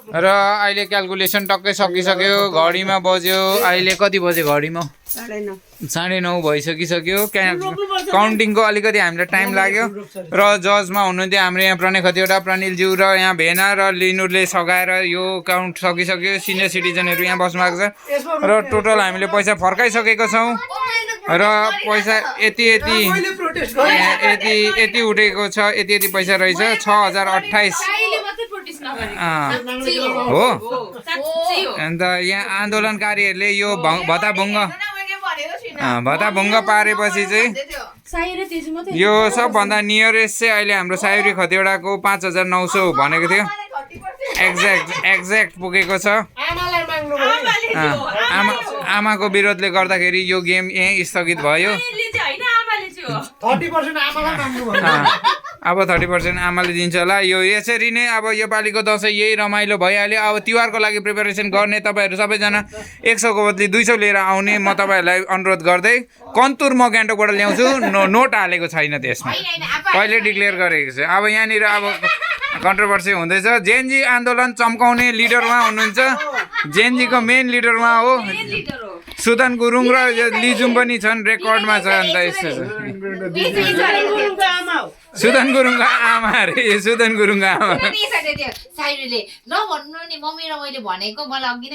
र अहिले क्यालकुलेसन टक्कै सकिसक्यो घडीमा बज्यो अहिले कति बज्यो घडीमा 9:30 भइसकिसक्यो काउन्टिङको अलिकति हामीलाई टाइम लाग्यो र जजमा हुनुहुन्थ्यो हाम्रो यहाँ प्रणय खतिवटा प्रणिलज्यू र यहाँ भेना र लिनुरले सघाएर यो काउन्ट सकिसक्यो सिनियर सिटिजनहरू यहाँ बस्नु भएको छ र टोटल हामीले पैसा फर्काइसकेका छौँ र पैसा यति उठेको छ यति पैसा रहेछ 6028 हो अन्त यहाँ आन्दोलनकारीहरूले यो भत्ताभुङ्ग पारेपछि चाहिँ यो सबभन्दा नियरेस्ट चाहिँ अहिले हाम्रो सायुरी खतिवडाको 5900 भनेको थियो एक्ज्याक्ट पुगेको छ आमाको विरोधले गर्दाखेरि यो गेम यहीँ स्थगित भयो अब 30% आमाले दिन्छ होला यो यसरी नै अब यो पालिको दसैँ यही रमाइलो भइहाल्यो अब तिहारको लागि प्रिपरेसन गर्ने तपाईँहरू सबैजना 100 को बदली 200 लिएर आउने म तपाईँहरूलाई अनुरोध गर्दै कन्तुर म गान्तोकबाट ल्याउँछु नोट हालेको छैन त्यसमा पहिले डिक्लेयर गरेको छु अब यहाँनिर अब कन्ट्रोभर्सी हुँदैछ जेनजी आन्दोलन चम्काउने लिडर उहाँ हुनुहुन्छ जेनजीको मेन लिडर उहाँ हो सुदन गुरुङ र लिजुम पनि छन् रेकर्डमा छ अन्त यस्तो सुदन गुरुङको आमा अरे सुदन गुरुङको आमा साइडले नभन्नु नि मम्मी र मैले भनेको मलाई अघि नै